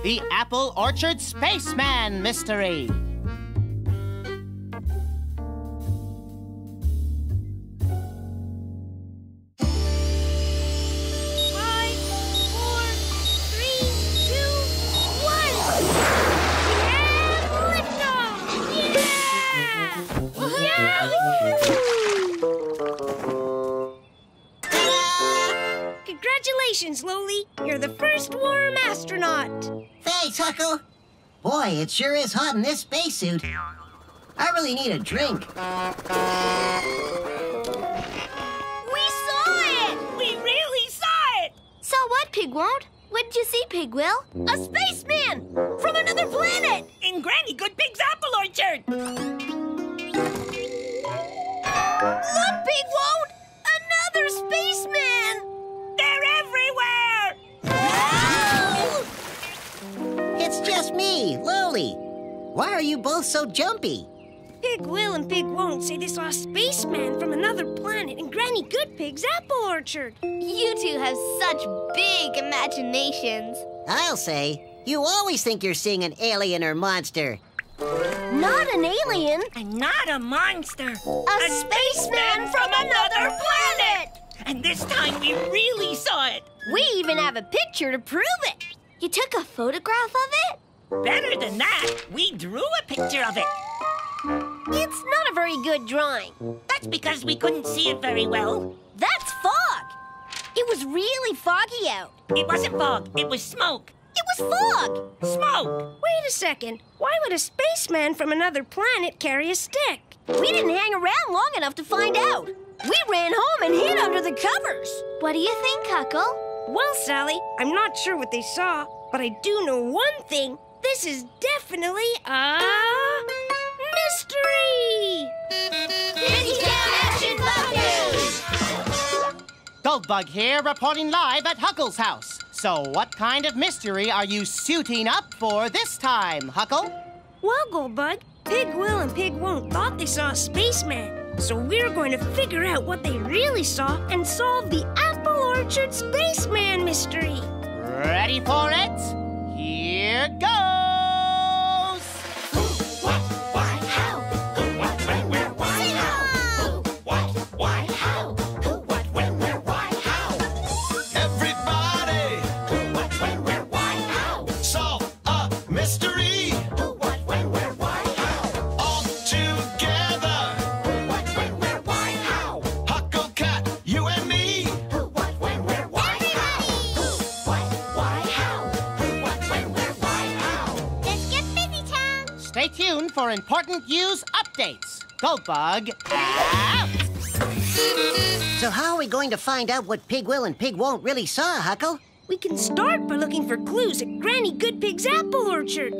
The Apple Orchard Spaceman Mystery. 5, 4, 3, 2, 1. Congratulations, Loli. You're the first worm astronaut. Thanks, Huckle. Boy, it sure is hot in this spacesuit. I really need a drink. We saw it! We really saw it! Saw what, Pigwon't? What did you see, Pigwill? A spaceman! From another planet! In Granny Goodpig's apple orchard! Look, Pigwon't! Another spaceman! They're everywhere! It's just me, Loli. Why are you both so jumpy? Pigwill and Pigwon't say they saw a spaceman from another planet in Granny Goodpig's apple orchard. You two have such big imaginations. I'll say, you always think you're seeing an alien or monster. Not an alien. And not a monster. A spaceman from another planet! And this time we really saw it. We even have a picture to prove it. You took a photograph of it? Better than that, we drew a picture of it. It's not a very good drawing. That's because we couldn't see it very well. That's fog. It was really foggy out. It wasn't fog, it was smoke. It was fog. Smoke. Wait a second. Why would a spaceman from another planet carry a stick? We didn't hang around long enough to find out. We ran home and hid under the covers. What do you think, Huckle? Well, Sally, I'm not sure what they saw, but I do know one thing. This is definitely a mystery! Busytown Action Bug News! Goldbug here, reporting live at Huckle's house. So what kind of mystery are you suiting up for this time, Huckle? Well, Goldbug, Pigwill and Pigwon't thought they saw a spaceman. So we're going to figure out what they really saw and solve the Apple Orchard Spaceman mystery. Ready for it? Here goes! Who, what, why, how? Who, what, when, where, why, how? Who, what, why, how? Who, what, when, where, why, how? Everybody! Who, what, when, where, why, how? Solve a mystery! Who, what, when, where, why, how? All together! Who, what, when, where, why, how? Huckle Cat, you and me! Who, what, when, where, why, how? Who, what, why, how? Who, what, when, where, why, how? Let's get Busytown! Stay tuned for important news updates. Goldbug out! So how are we going to find out what Pigwill and Pigwon't really saw, Huckle? We can start by looking for clues at Granny Goodpig's apple orchard.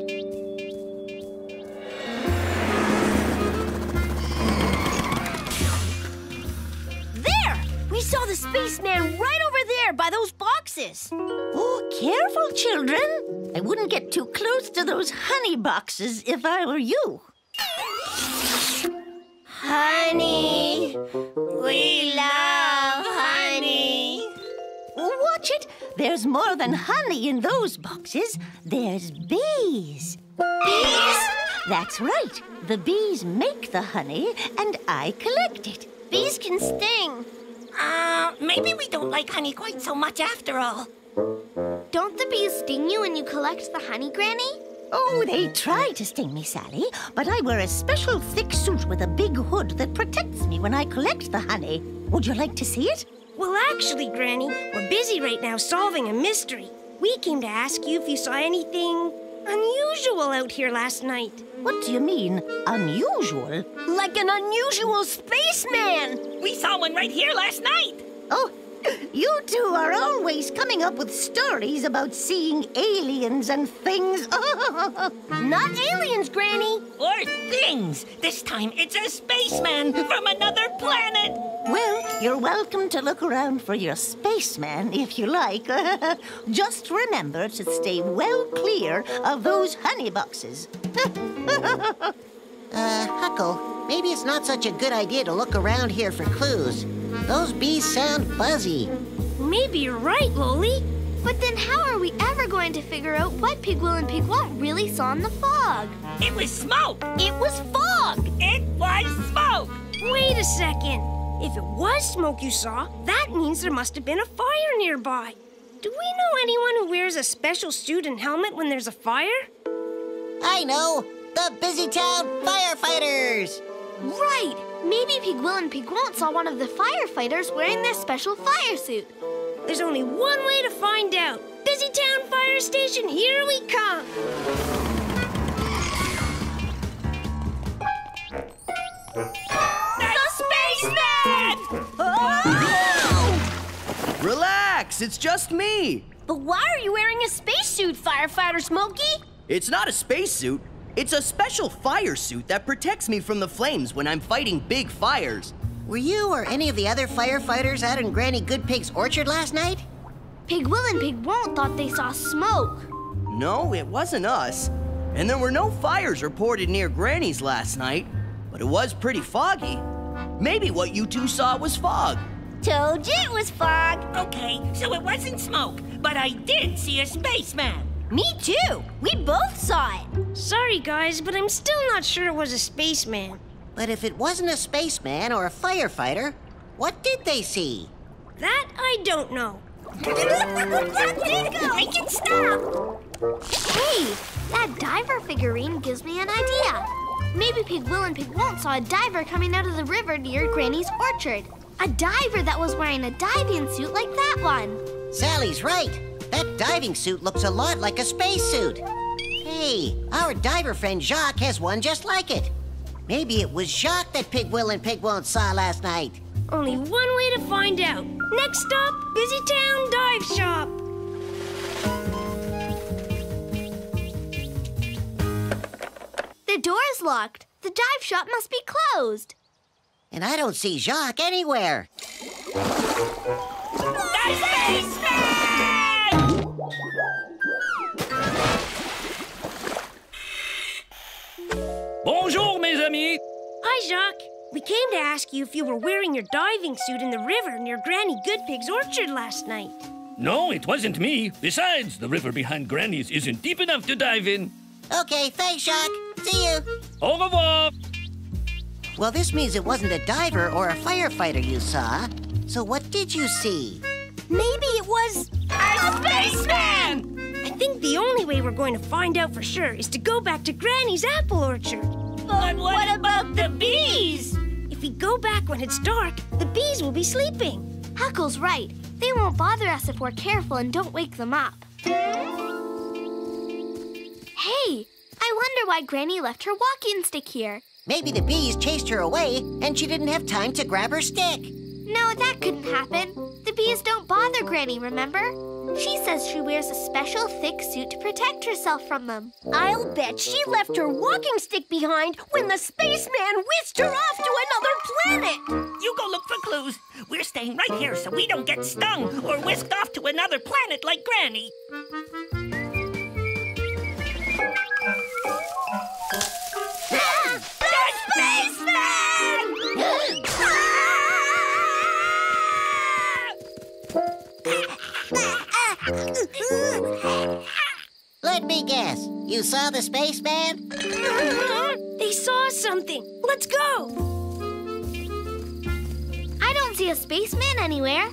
There! We saw the spaceman right over there by those boxes. Oh, careful, children. I wouldn't get too close to those honey boxes if I were you. Honey, we love honey. Watch it. There's more than honey in those boxes. There's bees. Bees? That's right. The bees make the honey, and I collect it. Bees can sting. Maybe we don't like honey quite so much after all. Don't the bees sting you when you collect the honey, Granny? Oh, they try to sting me, Sally, but I wear a special thick suit with a big hood that protects me when I collect the honey. Would you like to see it? Well, actually, Granny, we're busy right now solving a mystery. We came to ask you if you saw anything unusual out here last night. What do you mean, unusual? Like an unusual spaceman! We saw one right here last night! Oh, you two are always coming up with stories about seeing aliens and things. Not aliens, Granny! Or things! This time it's a spaceman from another planet! Well, you're welcome to look around for your spaceman if you like. Just remember to stay well clear of those honey boxes. Huckle, maybe it's not such a good idea to look around here for clues. Those bees sound buzzy. Maybe you're right, Loli. But then how are we ever going to figure out what Pig Will and Pig Won't really saw in the fog? It was smoke. It was fog! It was smoke. Wait a second. If it was smoke you saw, that means there must have been a fire nearby. Do we know anyone who wears a special suit and helmet when there's a fire? I know! The Busytown firefighters! Right! Maybe Pig Will and Pig Won't saw one of the firefighters wearing their special fire suit. There's only one way to find out. Busytown Fire Station, here we come! The spaceman! Relax, it's just me. But why are you wearing a spacesuit, firefighter Smokey? It's not a spacesuit. It's a special fire suit that protects me from the flames when I'm fighting big fires. Were you or any of the other firefighters out in Granny Goodpig's orchard last night? Pig Will and Pig Won't thought they saw smoke. No, it wasn't us. And there were no fires reported near Granny's last night, but it was pretty foggy. Maybe what you two saw was fog. Told you it was fog. Okay, so it wasn't smoke, but I did see a spaceman. Me too. We both saw it. Sorry, guys, but I'm still not sure it was a spaceman. But if it wasn't a spaceman or a firefighter, what did they see? That I don't know. Make it stop. Hey, that diver figurine gives me an idea. Maybe Pig Will and Pig Won't saw a diver coming out of the river near Granny's orchard. A diver that was wearing a diving suit like that one. Sally's right. That diving suit looks a lot like a spacesuit. Hey, our diver friend Jacques has one just like it. Maybe it was Jacques that Pig Will and Pig Won't saw last night. Only one way to find out. Next stop, Busytown Dive Shop. The door's locked. The dive shop must be closed. And I don't see Jacques anywhere. The spaceman! Bonjour, mes amis. Hi, Jacques. We came to ask you if you were wearing your diving suit in the river near Granny Goodpig's orchard last night. No, it wasn't me. Besides, the river behind Granny's isn't deep enough to dive in. Okay, thanks, Jacques. See you. Au revoir. Well, this means it wasn't a diver or a firefighter you saw. So what did you see? Maybe it was A spaceman! I think the only way we're going to find out for sure is to go back to Granny's apple orchard. But what about the bees? If we go back when it's dark, the bees will be sleeping. Huckle's right. They won't bother us if we're careful and don't wake them up. Hey, I wonder why Granny left her walking stick here. Maybe the bees chased her away and she didn't have time to grab her stick. No, that couldn't happen. The bees don't bother Granny, remember? She says she wears a special thick suit to protect herself from them. I'll bet she left her walking stick behind when the spaceman whisked her off to another planet. You go look for clues. We're staying right here so we don't get stung or whisked off to another planet like Granny. The spaceman! Let me guess. You saw the spaceman? They saw something. Let's go. I don't see a spaceman anywhere.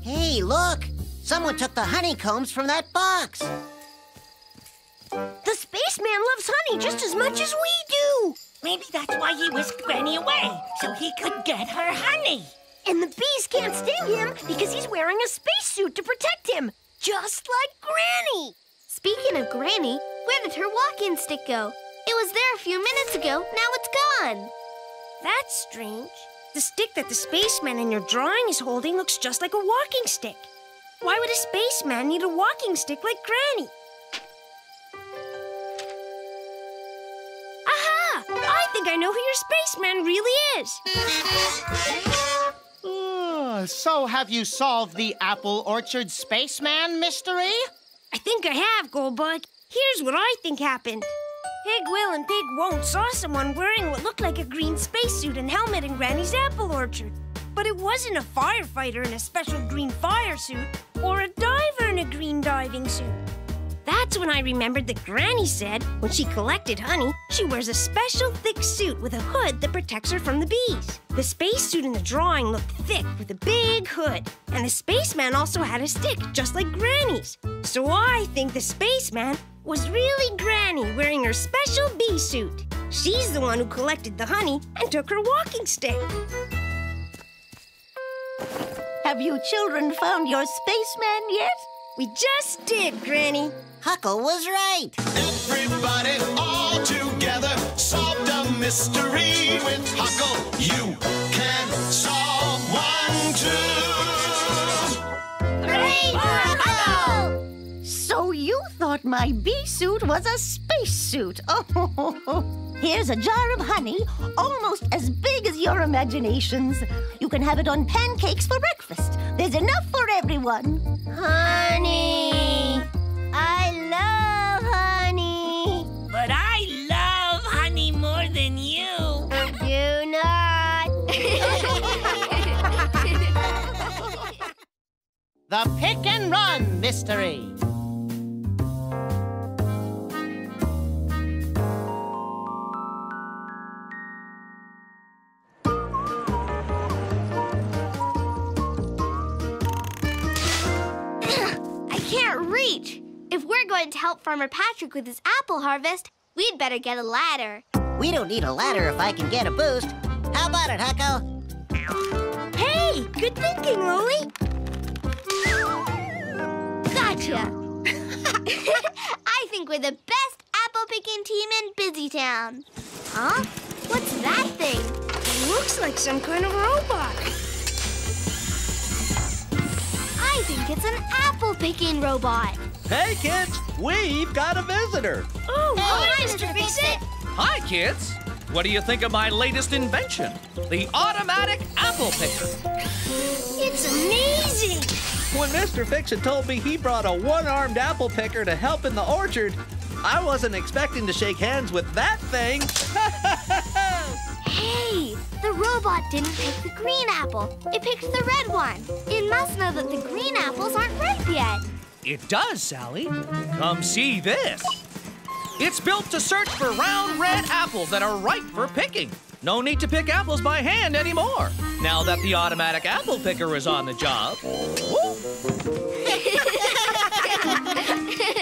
Hey, look. Someone took the honeycombs from that box. The spaceman loves honey just as much as we do. Maybe that's why he whisked Granny away, so he could get her honey. And the bees can't sting him because he's wearing a spacesuit to protect him, just like Granny. Speaking of Granny, where did her walking stick go? It was there a few minutes ago. Now it's gone. That's strange. The stick that the spaceman in your drawing is holding looks just like a walking stick. Why would a spaceman need a walking stick like Granny? Aha! I think I know who your spaceman really is. So have you solved the apple orchard spaceman mystery? I think I have, Goldbug. Here's what I think happened. Pig Will and Pig Won't saw someone wearing what looked like a green spacesuit and helmet in Granny's apple orchard. But it wasn't a firefighter in a special green fire suit or a diver in in a green diving suit. That's when I remembered that Granny said when she collected honey, she wears a special thick suit with a hood that protects her from the bees. The spacesuit in the drawing looked thick with a big hood, and the spaceman also had a stick, just like Granny's. So I think the spaceman was really Granny wearing her special bee suit. She's the one who collected the honey and took her walking stick. Have you children found your spaceman yet? We just did, Granny. Huckle was right. Everybody all together solved a mystery with Huckle. You can solve one too. Hooray for Huckle! So you thought my bee suit was a space suit. Oh, here's a jar of honey, almost as big as your imaginations. You can have it on pancakes for breakfast. There's enough for everyone. Honey! I love honey! But I love honey more than you. Do not! The Pick and Run Mystery. If we're going to help Farmer Patrick with his apple harvest, we'd better get a ladder. We don't need a ladder if I can get a boost. How about it, Huckle? Hey, good thinking, Lily. Gotcha. I think we're the best apple-picking team in Busytown. Huh? What's that thing? It looks like some kind of robot. I think it's an apple-picking robot. Hey, kids, we've got a visitor. Oh, hi, Mr. Fix-It. Hi, kids. What do you think of my latest invention? The automatic apple picker. It's amazing. When Mr. Fix-It told me he brought a one-armed apple picker to help in the orchard, I wasn't expecting to shake hands with that thing. Hey, the robot didn't pick the green apple. It picked the red one. It must know that the green apples aren't ripe yet. It does, Sally. Come see this. It's built to search for round red apples that are ripe for picking. No need to pick apples by hand anymore, now that the automatic apple picker is on the job.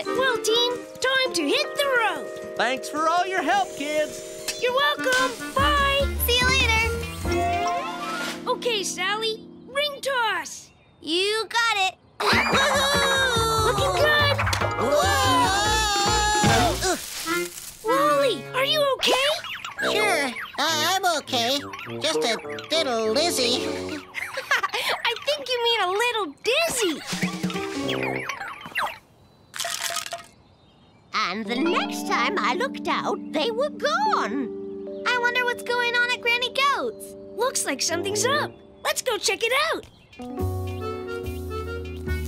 Well, team, time to hit the road. Thanks for all your help, kids. You're welcome. Bye. See you later. Okay, Sally, ring toss. You got it. Looking good. Whoa! Wally, are you okay? Sure, I'm okay. Just a little dizzy. I think you mean a little dizzy. And the next time I looked out, they were gone. I wonder what's going on at Granny Goat's. Looks like something's up. Let's go check it out.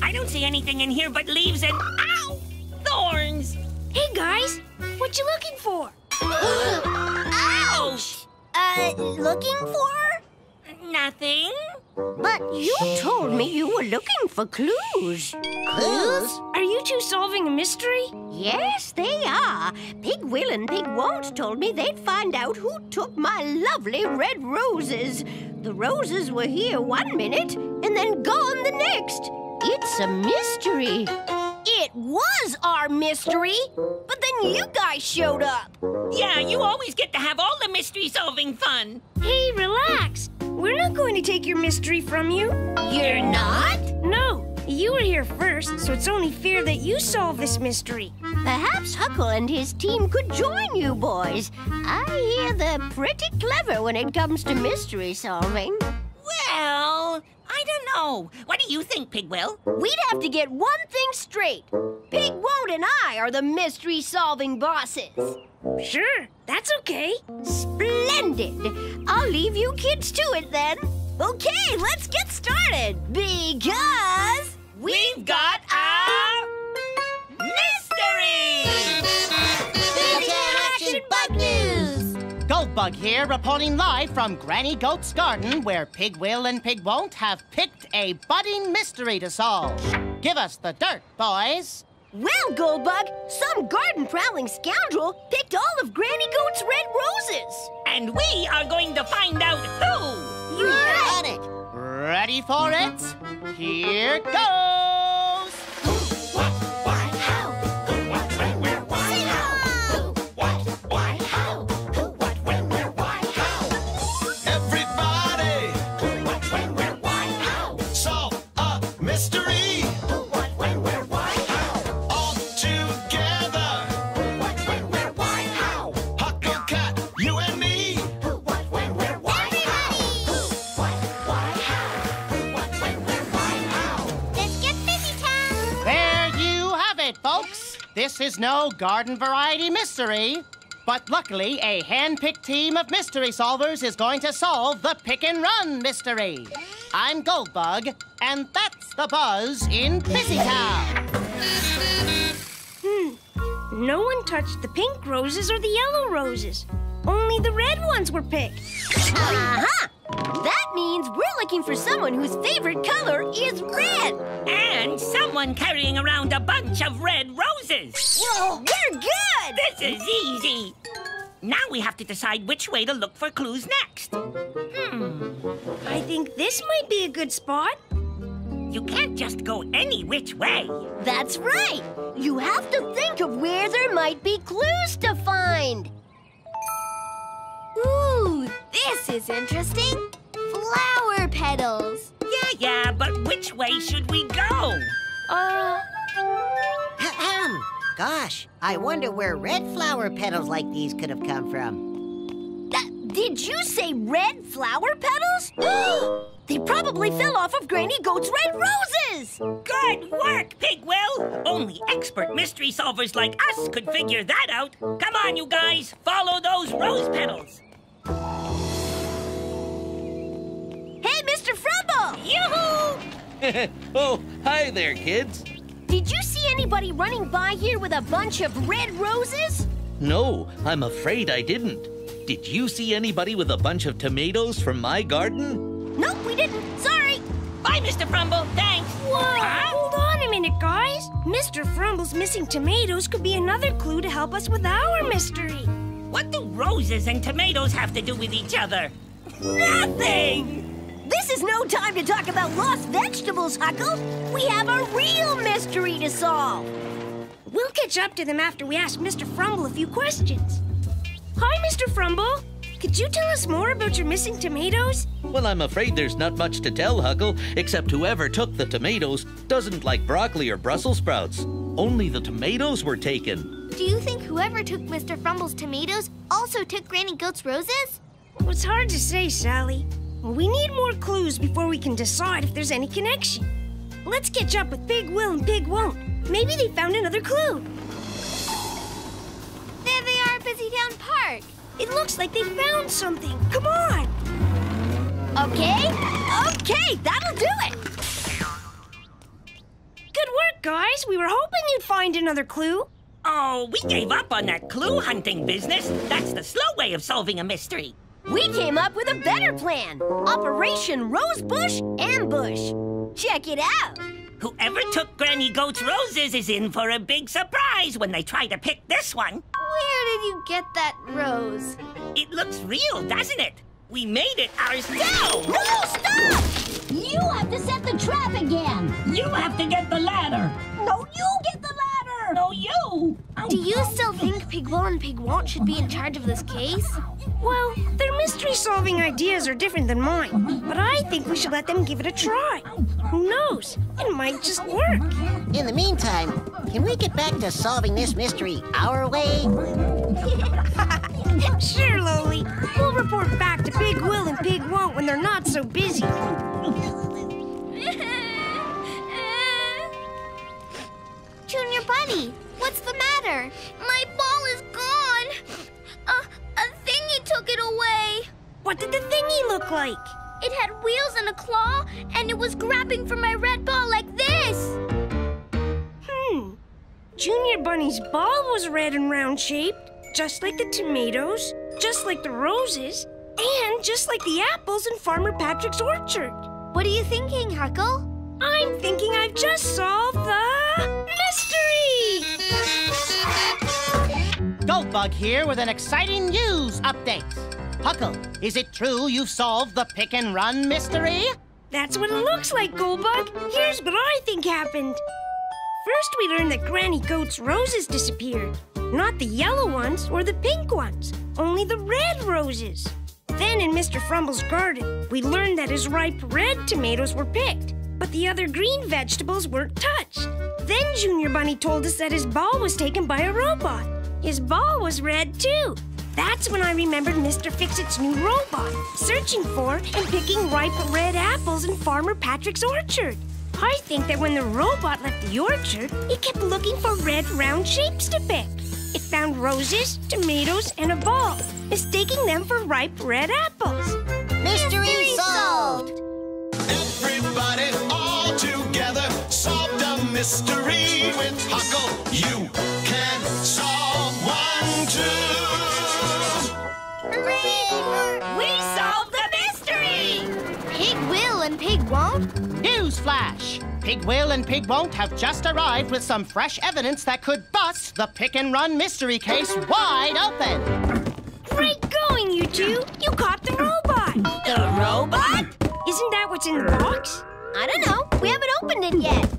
I don't see anything in here but leaves and, ow, thorns. Hey, guys, what you looking for? Ouch! Looking for? Nothing. But you told me you were looking for clues. Clues? Are you two solving a mystery? Yes, they are. Pig Will and Pig Won't told me they'd find out who took my lovely red roses. The roses were here one minute and then gone the next. It's a mystery. It was our mystery, but then you guys showed up. Yeah, you always get to have all the mystery-solving fun. Hey, relax. We're not going to take your mystery from you. You're not? No, you were here first, so it's only fair that you solve this mystery. Perhaps Huckle and his team could join you boys. I hear they're pretty clever when it comes to mystery solving. Well, I don't know. What do you think, Pigwell? We'd have to get one thing straight. Pig Won't and I are the mystery-solving bosses. Sure, that's okay. Splendid. I'll leave you kids to it then. Okay, let's get started. Because We've got our mystery! Action Bug News! Goldbug here, reporting live from Granny Goat's garden, where Pig Will and Pig Won't have picked a budding mystery to solve. give us the dirt, boys. Well, Goldbug, some garden-prowling scoundrel picked all of Granny Goat's red roses. And we are going to find out who. You got it. Ready for it? Here goes! Who, what, why, how? Who, what, when, where, why, how? Who, what, why, how? Who, what, when, where, why, how? Everybody! Who, what, when, where, why, how? Solve a mystery! Who, what, when, where, why, how? All together! Who, what, when, where, why, how? Huckle Cat, you and me! Who, what, when, where, why, how? Who, what, why, how? Who, what, when, where, why, how? Let's get Busytown. There you have it, folks. This is no garden variety mystery. But luckily, a hand-picked team of mystery solvers is going to solve the pick and run mystery. I'm Goldbug, and that's the buzz in Busytown. No one touched the pink roses or the yellow roses. Only the red ones were picked. Aha! That means we're looking for someone whose favorite color is red. And someone carrying around a bunch of red roses. Whoa, we're good! This is easy. Now we have to decide which way to look for clues next. I think this might be a good spot. You can't just go any which way. That's right. You have to think of where there might be clues to find. Ooh, this is interesting. Flower petals. Yeah, but which way should we go? Ahem. Gosh, I wonder where red flower petals like these could have come from. Did you say red flower petals? They probably fell off of Granny Goat's red roses! Good work, Pigwill! Only expert mystery solvers like us could figure that out. Come on, you guys, follow those rose petals. Hey, Mr. Frumble! Yoo-hoo! Oh, hi there, kids. Did you see anybody running by here with a bunch of red roses? No, I'm afraid I didn't. Did you see anybody with a bunch of tomatoes from my garden? Nope, we didn't. Sorry. Bye, Mr. Frumble. Thanks. Whoa, hold on a minute, guys. Mr. Frumble's missing tomatoes could be another clue to help us with our mystery. What do roses and tomatoes have to do with each other? Nothing! This is no time to talk about lost vegetables, Huckle. We have a real mystery to solve. We'll catch up to them after we ask Mr. Frumble a few questions. Hi, Mr. Frumble. Could you tell us more about your missing tomatoes? Well, I'm afraid there's not much to tell, Huckle, except whoever took the tomatoes doesn't like broccoli or Brussels sprouts. Only the tomatoes were taken. Do you think whoever took Mr. Frumble's tomatoes also took Granny Goat's roses? Well, it's hard to say, Sally. We need more clues before we can decide if there's any connection. Let's catch up with Pig Will and Pig Won't. Maybe they found another clue. There they are at Busytown Park. It looks like they found something. Come on! Okay, that'll do it. Good work, guys. We were hoping you'd find another clue. Oh, we gave up on that clue hunting business. That's the slow way of solving a mystery. We came up with a better plan. Operation Rosebush Ambush. Check it out. Whoever took Granny Goat's roses is in for a big surprise when they try to pick this one. Where did you get that rose? It looks real, doesn't it? We made it ourselves. No, stop! You have to set the trap again. You have to get the ladder. No, you get the ladder. No, you. Do you still think Pig Will and Pig Won't should be in charge of this case? Well, their mystery-solving ideas are different than mine, but I think we should let them give it a try. Who knows? It might just work. In the meantime, can we get back to solving this mystery our way? Sure, Loli. We'll report back to Pig Will and Pig Won't when they're not so busy. Junior Bunny, what's the matter? My ball is gone. A thingy took it away. What did the thingy look like? It had wheels and a claw, and it was grabbing for my red ball like this. Junior Bunny's ball was red and round-shaped, just like the tomatoes, just like the roses, and just like the apples in Farmer Patrick's orchard. What are you thinking, Huckle? I'm thinking I've just solved the mystery! Goldbug here with an exciting news update. Huckle, is it true you've solved the pick and run mystery? That's what it looks like, Goldbug. Here's what I think happened. First, we learned that Granny Goat's roses disappeared. Not the yellow ones or the pink ones, only the red roses. Then in Mr. Frumble's garden, we learned that his ripe red tomatoes were picked, but the other green vegetables weren't touched. Then Junior Bunny told us that his ball was taken by a robot. His ball was red, too. That's when I remembered Mr. Fix-It's new robot, searching for and picking ripe red apples in Farmer Patrick's orchard. I think that when the robot left the orchard, it kept looking for red, round shapes to pick. It found roses, tomatoes, and a ball, mistaking them for ripe red apples. Mystery solved! Everybody all together solved a mystery with Huckle. You can solve one too. Hooray! We solved the mystery! Pig will and pig won't? Newsflash! Pig will and Pig won't have just arrived with some fresh evidence that could bust the pick and run mystery case wide open. Great going, you two! You caught the robot! The robot? Isn't that what's in the box? I don't know. We haven't opened it yet.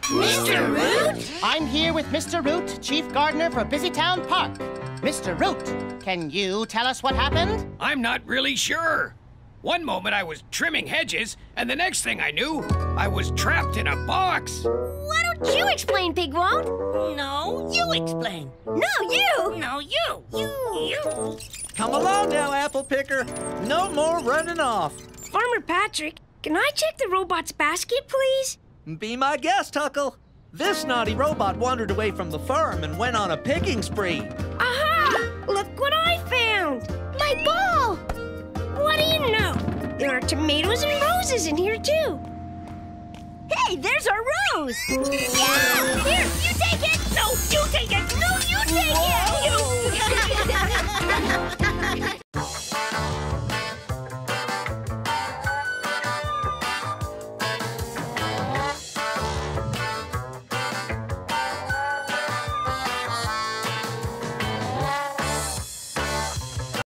Mr. Root? I'm here with Mr. Root, Chief Gardener for Busytown Park. Mr. Root, can you tell us what happened? I'm not really sure. One moment I was trimming hedges, and the next thing I knew, I was trapped in a box. Why don't you explain, Pig won't? No, you explain. No, you! No, you. You. Come along now, Apple Picker. No more running off. Farmer Patrick, can I check the robot's basket, please? Be my guest, Huckle. This naughty robot wandered away from the farm and went on a picking spree. Aha! Look what I found! My ball! What do you know? There are tomatoes and roses in here, too. Hey, there's our rose! Yeah! Here, you take it! No, you take it! No,